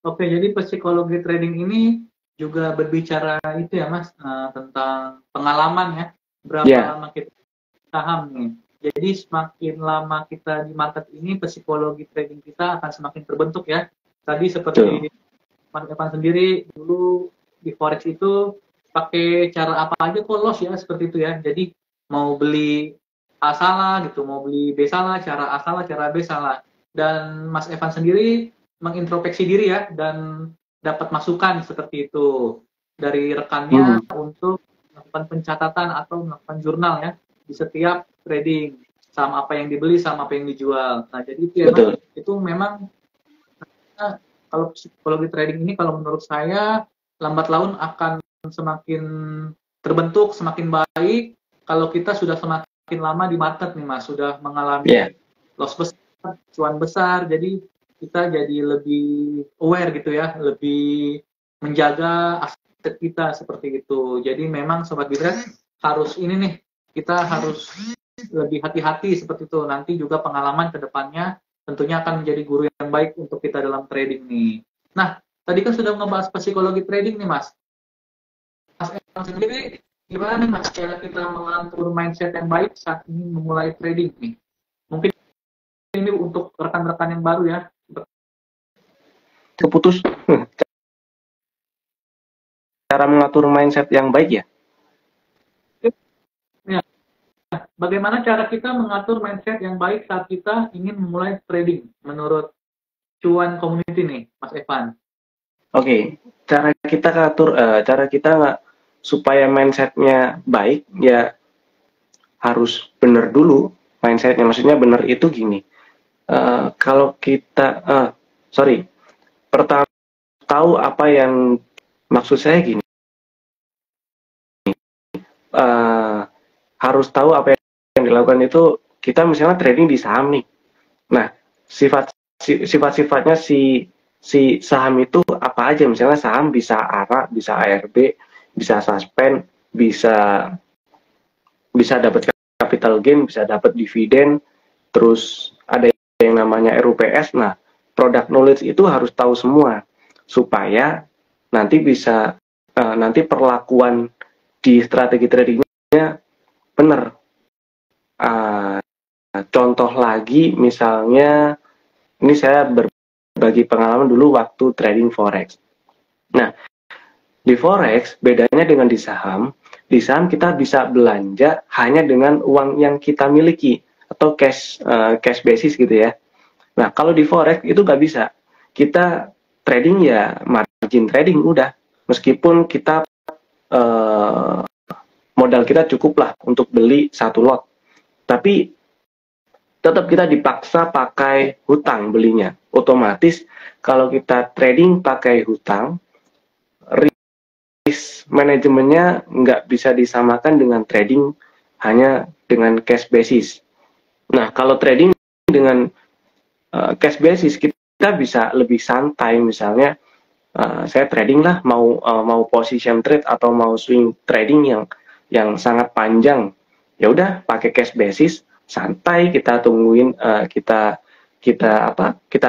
Oke, jadi psikologi trading ini juga berbicara itu ya Mas, tentang pengalaman ya, berapa Ya, lama kita saham nih. Jadi semakin lama kita di market ini, psikologi trading kita akan semakin terbentuk ya. Tadi seperti betul. Mas Evan sendiri dulu di forex itu pakai cara apa aja kok loss ya, seperti itu ya. Jadi mau beli A salah gitu, mau beli B salah, cara A salah, cara B salah. Dan Mas Evan sendiri mengintrospeksi diri ya, dan dapat masukan seperti itu dari rekannya Hmm, untuk melakukan pencatatan atau melakukan jurnal ya di setiap trading, saham apa yang dibeli, saham apa yang dijual. Nah, jadi itu ya Mas, betul. itu memang kalau psikologi trading ini kalau menurut saya lambat laun akan semakin terbentuk, semakin baik kalau kita sudah semakin lama di market nih Mas, sudah mengalami Ya, loss besar, cuan besar, jadi kita jadi lebih aware gitu ya, lebih menjaga aset kita seperti itu. Jadi memang Sobat Bidret harus ini nih, kita harus lebih hati-hati seperti itu. Nanti juga pengalaman ke depannya tentunya akan menjadi guru yang baik untuk kita dalam trading nih. Nah, tadi kan sudah ngebahas psikologi trading nih Mas. Mas Evan sendiri gimana nih Mas cara kita mengatur mindset yang baik saat ingin memulai trading nih? Mungkin ini untuk rekan-rekan yang baru ya. terputus. Cara mengatur mindset yang baik ya. Ya, bagaimana cara kita mengatur mindset yang baik saat kita ingin memulai trading menurut cuan community nih, Mas Evan? Oke, cara kita nggak supaya mindsetnya baik ya harus benar dulu mindsetnya. Maksudnya benar itu gini. Kalau kita, sorry, pertama tahu apa yang maksud saya gini. eh, Harus tahu apa yang dilakukan itu kita misalnya trading di saham nih. Nah, sifat-sifatnya si saham itu apa aja? Misalnya saham bisa ARA, bisa ARB, bisa suspend, bisa bisa dapat capital gain, bisa dapat dividen, terus ada yang namanya RUPS. Nah, product knowledge itu harus tahu semua supaya nanti perlakuan di strategi tradingnya benar. Uh, Contoh lagi misalnya ini saya berbagi pengalaman dulu waktu trading forex. Nah, di forex bedanya dengan di saham kita bisa belanja hanya dengan uang yang kita miliki atau cash basis gitu ya. Nah, kalau di forex itu nggak bisa. Kita trading ya margin trading udah. Meskipun kita uh, modal kita cukup lah untuk beli satu lot. Tapi tetap kita dipaksa pakai hutang belinya. Otomatis kalau kita trading pakai hutang, risk manajemennya nggak bisa disamakan dengan trading hanya dengan cash basis. Nah, kalau trading dengan cash basis kita bisa lebih santai, misalnya saya trading lah mau position trade atau mau swing trading yang sangat panjang, ya udah pakai cash basis santai, kita tungguin kita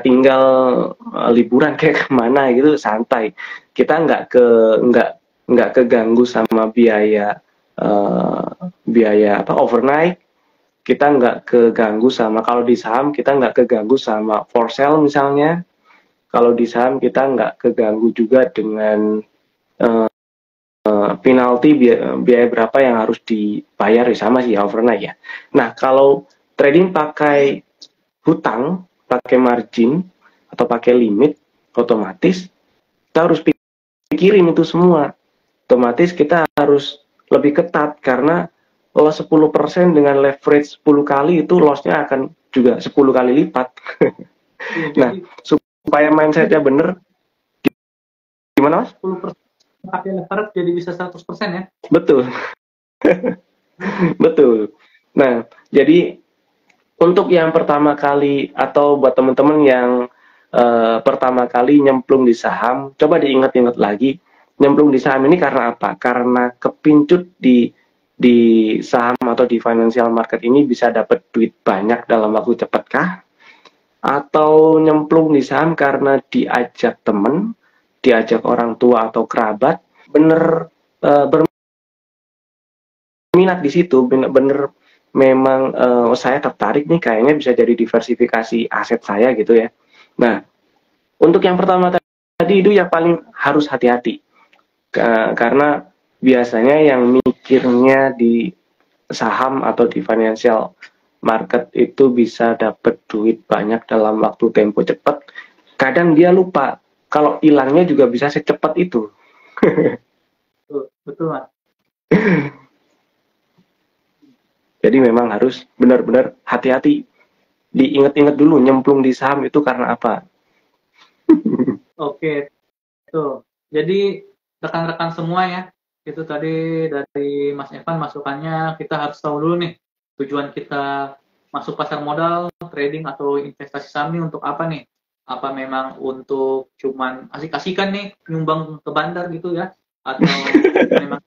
tinggal liburan kayak kemana gitu santai, kita nggak keganggu sama uh, biaya overnight, kita nggak keganggu sama, kalau di saham kita nggak keganggu sama for sale misalnya, kalau di saham kita nggak keganggu juga dengan penalti biaya berapa yang harus dibayar, sama sih overnight ya. Nah, kalau trading pakai hutang, pakai margin atau pakai limit, otomatis kita harus pikirin itu semua. Otomatis kita harus lebih ketat karena loss 10% dengan leverage 10 kali itu lossnya akan juga 10 kali lipat. Ya, Nah, jadi supaya mindsetnya bener, gimana Mas? 10% pakai leverage jadi bisa 100% ya. Betul, betul. Nah, jadi untuk yang pertama kali atau buat teman-teman yang pertama kali nyemplung di saham, coba diingat-ingat lagi, nyemplung di saham ini karena apa? Karena kepincut di saham atau di financial market ini bisa dapat duit banyak dalam waktu cepat kah? atau nyemplung di saham karena diajak temen, diajak orang tua atau kerabat, bener berminat di situ, bener memang saya tertarik nih, kayaknya bisa jadi diversifikasi aset saya gitu ya. Nah, untuk yang pertama tadi itu yang paling harus hati-hati, karena biasanya yang mikirnya di saham atau di financial market itu bisa dapat duit banyak dalam waktu tempo cepat. Kadang dia lupa kalau hilangnya juga bisa secepat itu. Betul, Mas. Jadi memang harus benar-benar hati-hati. Diingat-ingat dulu nyemplung di saham itu karena apa. Oke, tuh. Jadi rekan-rekan semua ya, itu tadi dari Mas Evan masukannya, kita harus tahu dulu nih tujuan kita masuk pasar modal, trading atau investasi saham ini untuk apa nih? Apa memang untuk cuman asik-asikan nih nyumbang ke bandar gitu ya? Atau memang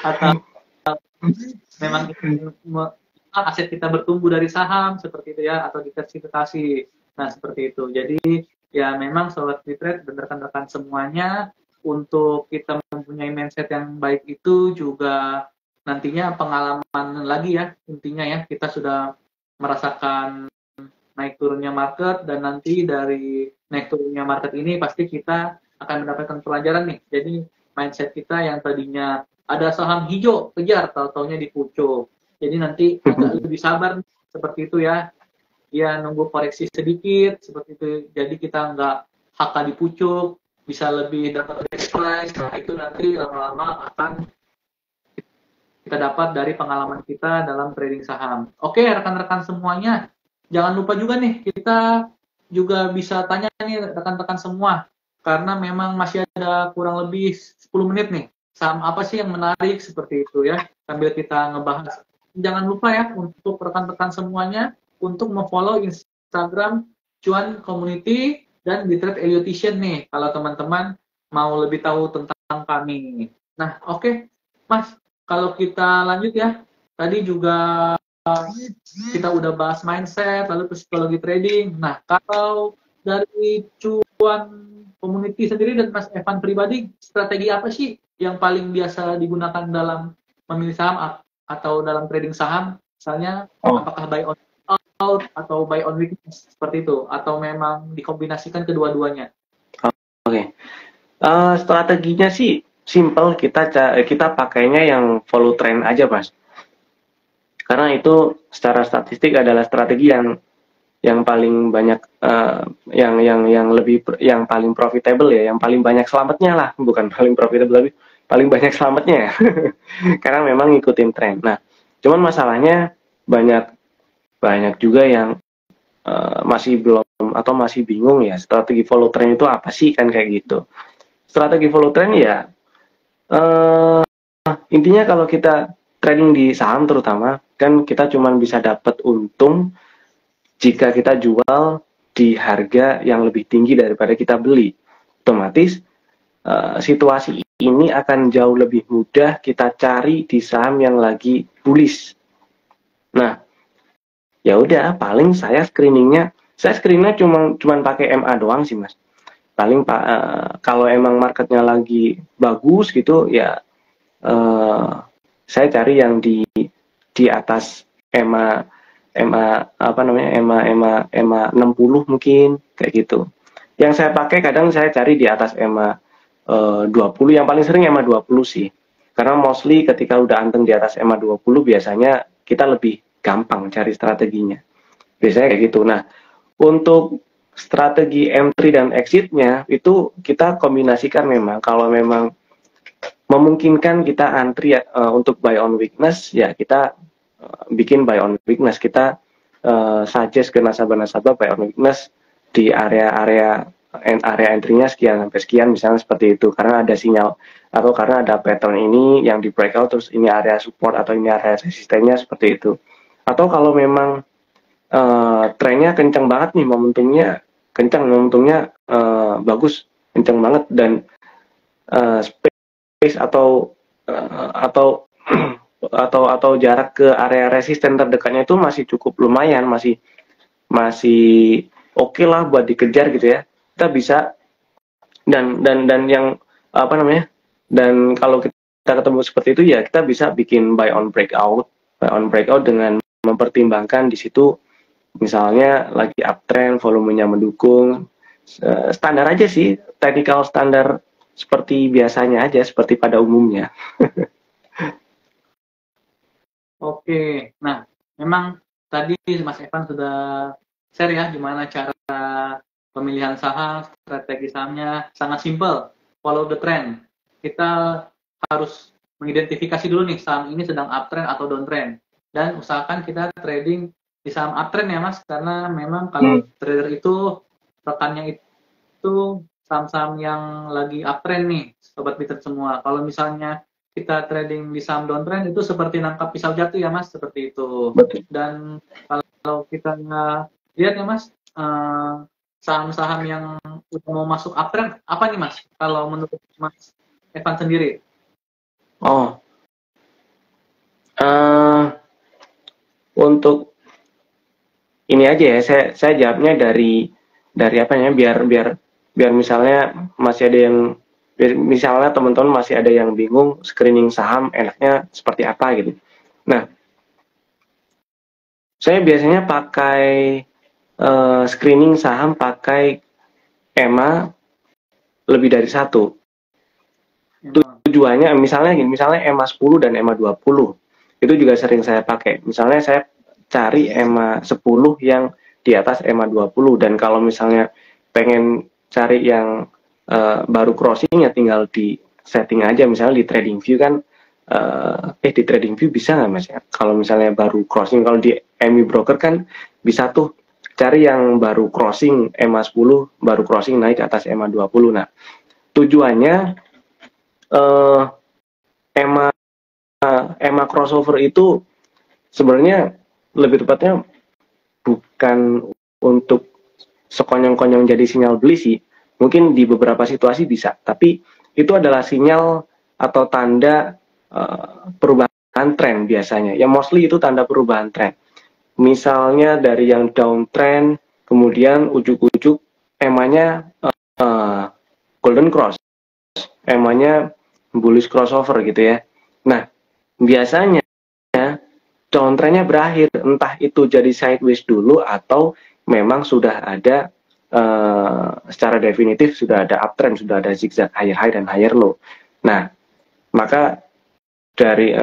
atau memang aset kita bertumbuh dari saham seperti itu ya, atau diversifikasi. Nah, seperti itu. Jadi ya memang Sobat Fitret dan rekan-rekan semuanya, untuk kita mempunyai mindset yang baik itu juga nantinya pengalaman lagi ya, intinya ya, kita sudah merasakan naik turunnya market, dan nanti dari naik turunnya market ini pasti kita akan mendapatkan pelajaran nih. Jadi mindset kita yang tadinya ada saham hijau, kejar, tahu-taunya dipucuk. Jadi nanti agak lebih sabar seperti itu ya. Ya nunggu koreksi sedikit seperti itu. Jadi kita nggak HK dipucuk, bisa lebih dapat price. Nah, itu nanti lama-lama akan kita dapat dari pengalaman kita dalam trading saham. Oke, rekan-rekan semuanya, jangan lupa juga nih, kita juga bisa tanya nih rekan-rekan semua, karena memang masih ada kurang lebih 10 menit nih. Saham apa sih yang menarik seperti itu ya, sambil kita ngebahas. Jangan lupa ya untuk rekan-rekan semuanya untuk memfollow Instagram Cuan Community dan Bitrate Eliotition nih, kalau teman-teman mau lebih tahu tentang kami. Nah, oke, Mas, kalau kita lanjut ya, tadi juga kita udah bahas mindset, lalu psikologi trading. Nah, kalau dari Cuan Community sendiri dan Mas Evan pribadi, strategi apa sih yang paling biasa digunakan dalam memilih saham atau dalam trading saham? Misalnya, apakah buy on out atau buy on weakness seperti itu, atau memang dikombinasikan kedua-duanya? Oke. Strateginya sih simple, kita pakainya yang follow trend aja, Mas. Karena itu secara statistik adalah strategi yang paling banyak, yang paling profitable ya, yang paling banyak selamatnya lah, bukan paling profitable tapi paling banyak selamatnya ya. Karena memang ngikutin tren. Nah, cuman masalahnya banyak juga yang masih belum atau masih bingung ya, strategi follow trend itu apa sih, kan kayak gitu. Strategi follow trend ya intinya kalau kita trading di saham terutama, kan kita cuma bisa dapat untung jika kita jual di harga yang lebih tinggi daripada kita beli. Otomatis situasi ini akan jauh lebih mudah kita cari di saham yang lagi bullish. Nah, ya udah, paling saya screeningnya cuma pakai MA doang sih, Mas. Paling kalau emang marketnya lagi bagus gitu ya, saya cari yang di atas EMA apa namanya, EMA 60 mungkin kayak gitu. Yang saya pakai kadang saya cari di atas EMA 20, yang paling sering EMA 20 sih. Karena mostly ketika udah anteng di atas EMA 20 biasanya kita lebih gampang cari strateginya. Biasanya kayak gitu. Nah, untuk strategi entry dan exitnya itu kita kombinasikan, memang kalau memang memungkinkan kita antri untuk buy on weakness, ya kita bikin buy on weakness. Kita suggest ke nasabah-nasabah buy on weakness di area entry-nya sekian sampai sekian, misalnya seperti itu, karena ada sinyal atau karena ada pattern ini yang di breakout, terus ini area support atau ini area resistennya, seperti itu. Atau kalau memang trennya kencang banget nih, momentumnya bagus, kencang banget, dan space atau jarak ke area resisten terdekatnya itu masih cukup lumayan, masih oke lah buat dikejar gitu ya, kita bisa. Dan yang apa namanya, dan kalau kita ketemu seperti itu ya kita bisa bikin buy on breakout dengan mempertimbangkan di situ misalnya lagi uptrend, volumenya mendukung. Standar aja sih, technical standar seperti biasanya aja, seperti pada umumnya. Oke, nah memang tadi Mas Evan sudah share ya gimana cara pemilihan saham, strategi sahamnya sangat simpel, follow the trend. Kita harus mengidentifikasi dulu nih saham ini sedang uptrend atau downtrend, dan usahakan kita trading di saham uptrend ya Mas, karena memang kalau trader itu rekannya itu saham-saham yang lagi uptrend nih, sobat Bitter semua. Kalau misalnya kita trading di saham downtrend itu seperti nangkap pisau jatuh ya Mas, seperti itu. Betul. Dan kalau kita lihat ya Mas, saham-saham yang udah mau masuk uptrend apa nih Mas? Kalau menurut Mas Evan sendiri? Untuk ini aja ya, saya jawabnya dari apa ya, biar misalnya masih ada yang, misalnya teman-teman masih ada yang bingung screening saham enaknya seperti apa gitu. Nah, saya biasanya pakai screening saham pakai EMA lebih dari satu. Tujuannya misalnya EMA 10 dan EMA 20. Itu juga sering saya pakai. Misalnya saya cari EMA 10 yang di atas EMA 20, dan kalau misalnya pengen cari yang baru crossing ya tinggal di setting aja, misalnya di TradingView kan di TradingView bisa nggak Mas ya, kalau misalnya baru crossing, kalau di MI Broker kan bisa tuh cari yang baru crossing EMA 10 baru crossing naik ke atas EMA 20. Nah, tujuannya EMA crossover itu sebenarnya lebih tepatnya bukan untuk sekonyong-konyong jadi sinyal beli sih. Mungkin di beberapa situasi bisa, tapi itu adalah sinyal atau tanda perubahan tren biasanya. Ya mostly itu tanda perubahan tren. Misalnya dari yang downtrend, kemudian ujuk-ujuk EMA-nya golden cross, EMA-nya bullish crossover gitu ya. Nah, biasanya downtrendnya berakhir, entah itu jadi sideways dulu atau memang sudah ada secara definitif sudah ada uptrend, sudah ada zigzag higher high dan higher low. Nah, maka dari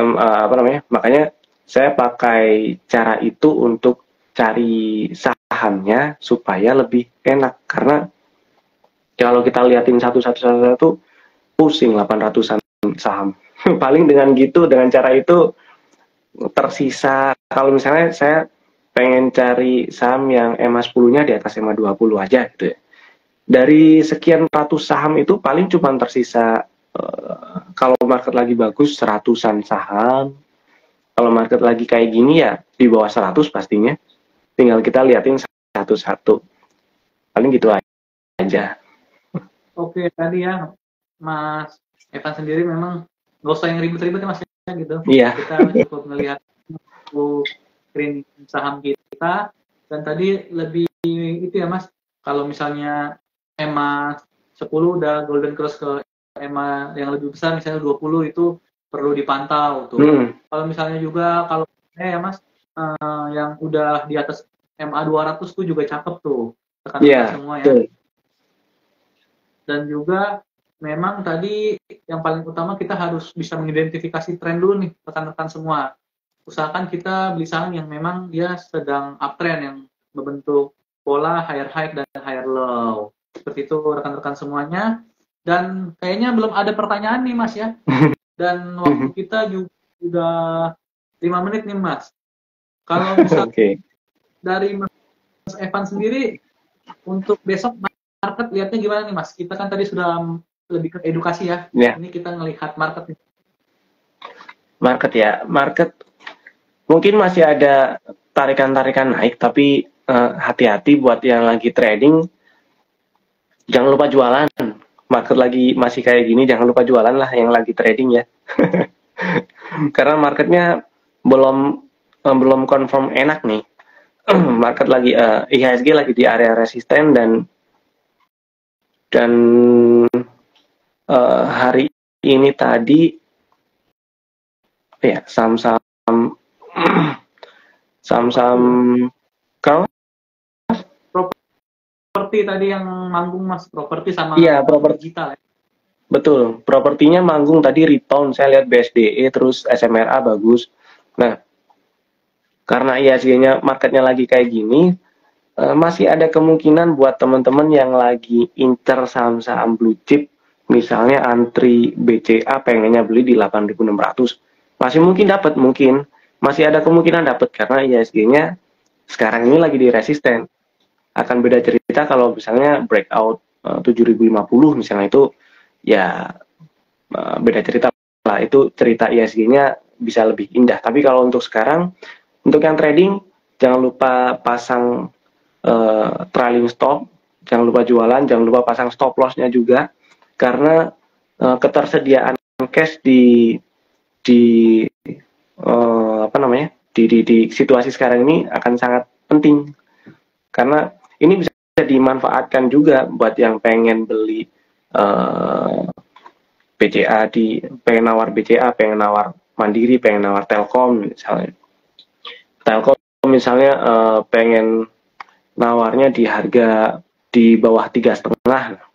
makanya saya pakai cara itu untuk cari sahamnya supaya lebih enak, karena kalau kita liatin satu pusing 800-an saham. Paling dengan gitu, dengan cara itu tersisa, kalau misalnya saya pengen cari saham yang EMA 10-nya di atas EMA 20 aja gitu ya. Dari sekian ratus saham itu paling cuma tersisa kalau market lagi bagus 100-an saham. Kalau market lagi kayak gini ya di bawah 100 pastinya. Tinggal kita liatin satu-satu. Paling gitu aja. Oke, tadi ya Mas Evan sendiri memang nggak usah yang ribet-ribet ya Mas ya gitu. Iya. Kita cukup melihat screening saham kita, dan tadi lebih itu ya Mas, kalau misalnya EMA 10 udah golden cross ke EMA yang lebih besar misalnya 20 itu perlu dipantau tuh. Kalau misalnya juga kalau ya Mas yang udah di atas MA 200 tuh juga cakep tuh rekan-rekan semua ya. Dan juga memang tadi yang paling utama kita harus bisa mengidentifikasi tren dulu nih rekan-rekan semua. Usahakan kita beli saham yang memang dia sedang uptrend, yang membentuk pola higher high dan higher low. Seperti itu rekan-rekan semuanya. Dan kayaknya belum ada pertanyaan nih Mas ya. Dan waktu kita juga sudah 5 menit nih Mas. Kalau misalnya dari Mas Evan sendiri, untuk besok market lihatnya gimana nih Mas? Kita kan tadi sudah lebih ke edukasi ya. Ini kita ngelihat market nih. Market mungkin masih ada tarikan-tarikan naik, tapi hati-hati buat yang lagi trading, jangan lupa jualan. Market lagi masih kayak gini, jangan lupa jualan lah yang lagi trading ya. Karena marketnya belum confirm enak nih. market lagi IHSG lagi di area resisten dan hari ini tadi ya saham-saham kalau properti tadi yang manggung Mas, properti sama iya properti digital ya. Betul, propertinya manggung tadi rebound, saya lihat BSDE terus SMRA bagus. Nah, karena IHSG-nya marketnya lagi kayak gini, masih ada kemungkinan buat teman-teman yang lagi incer saham-saham blue chip, misalnya antri BCA pengennya beli di 8.600, masih mungkin dapat, masih ada kemungkinan dapat karena IHSG-nya sekarang ini lagi di resisten. Akan beda cerita kalau misalnya breakout 7.050 misalnya, itu ya beda cerita lah, itu cerita IHSG-nya bisa lebih indah. Tapi kalau untuk sekarang, untuk yang trading jangan lupa pasang trailing stop, jangan lupa jualan, jangan lupa pasang stop loss-nya juga, karena ketersediaan cash di di situasi sekarang ini akan sangat penting, karena ini bisa dimanfaatkan juga buat yang pengen beli BCA, pengen nawar BCA, pengen nawar Mandiri, pengen nawar Telkom misalnya. Telkom misalnya pengen nawarnya di harga di bawah 3,5,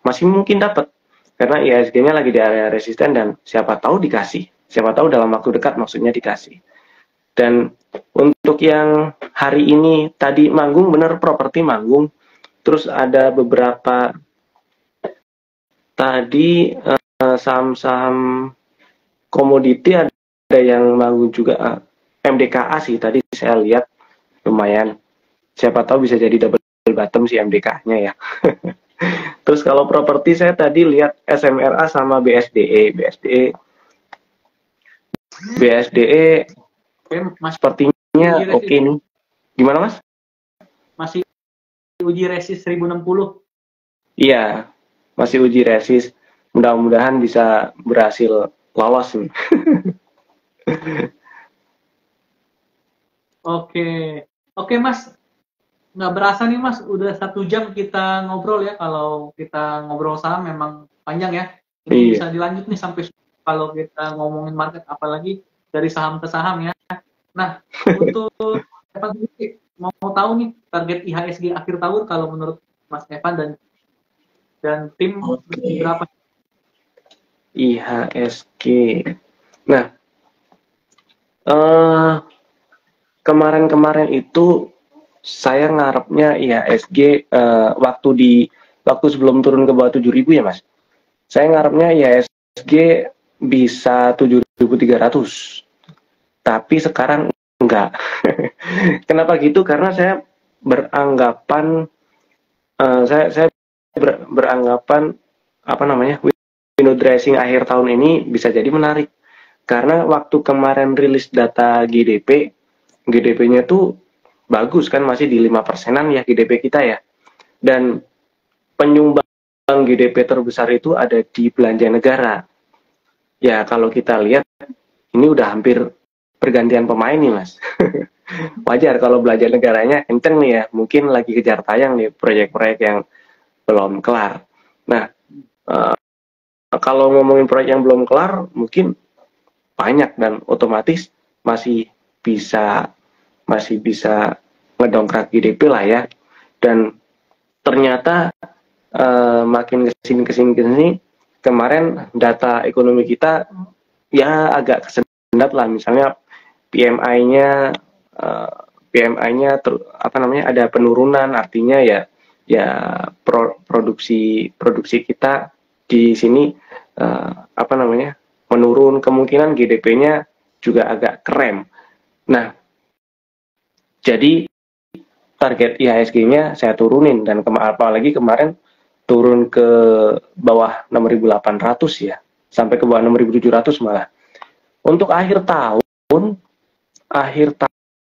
masih mungkin dapat karena IHSG-nya lagi di area resisten dan siapa tahu dikasih, siapa tahu dalam waktu dekat maksudnya dikasih. Dan untuk yang hari ini tadi manggung, bener properti manggung, terus ada beberapa tadi saham-saham komoditi ada yang manggung juga. MDKA sih tadi saya lihat lumayan, siapa tahu bisa jadi double bottom si MDK-nya ya. Terus kalau properti saya tadi lihat SMRA sama BSDE sepertinya oke nih. Gimana Mas? Masih uji resist 1060. Iya, masih uji resist. Mudah-mudahan bisa berhasil lolos nih. Oke Mas, nggak berasa nih Mas, udah 1 jam kita ngobrol ya. Kalau kita ngobrol saham memang panjang ya. Ini bisa dilanjut nih sampai kalau kita ngomongin market, apalagi dari saham ke saham ya. Nah, untuk mau tahu nih target IHSG akhir tahun kalau menurut Mas Evan dan tim berapa? IHSG. Nah, kemarin itu saya ngarepnya IHSG waktu sebelum turun ke bawah 7.000 ya Mas. Saya ngarepnya IHSG bisa 7.300. Tapi sekarang enggak. Kenapa gitu? Karena saya beranggapan beranggapan window dressing akhir tahun ini bisa jadi menarik. Karena waktu kemarin rilis data GDP-nya tuh bagus kan, masih di 5%-an ya GDP kita ya. Dan penyumbang GDP terbesar itu ada di belanja negara. Ya kalau kita lihat ini udah hampir pergantian pemain nih Mas. Wajar kalau belanja negaranya kenceng nih ya, mungkin lagi kejar tayang nih proyek-proyek yang belum kelar. Nah, kalau ngomongin proyek yang belum kelar mungkin banyak dan otomatis masih bisa ngedongkrak GDP lah ya. Dan ternyata makin kesini kemarin data ekonomi kita ya agak kesendat lah, misalnya PMI-nya ada penurunan, artinya ya produksi kita di sini menurun, kemungkinan GDP-nya juga agak krem. Nah, jadi target IHSG-nya saya turunin, dan apalagi kemarin turun ke bawah 6.800 ya, sampai ke bawah 6.700 malah. Untuk akhir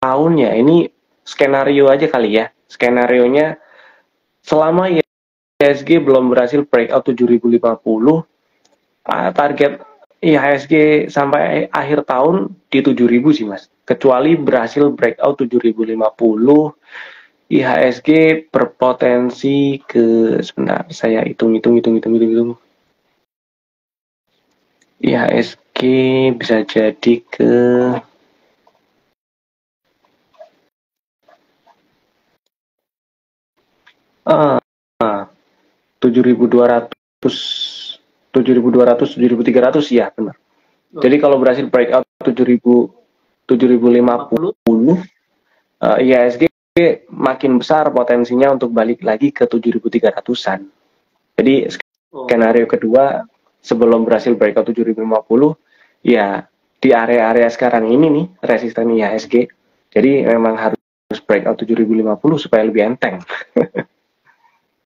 tahunnya ini skenario aja kali ya. Skenarionya selama IHSG belum berhasil breakout 7.050, target IHSG sampai akhir tahun di 7.000 sih Mas. Kecuali berhasil breakout 7.050 IHSG berpotensi ke, sebentar saya hitung. IHSG bisa jadi ke 7.200, 7.300 ya benar. Jadi kalau berhasil breakout 7.050, IHSG makin besar potensinya untuk balik lagi ke 7.300-an. Jadi skenario kedua sebelum berhasil breakout 7.050 ya di area-area sekarang ini nih resisten IHSG. Jadi memang harus breakout 7.050 supaya lebih enteng.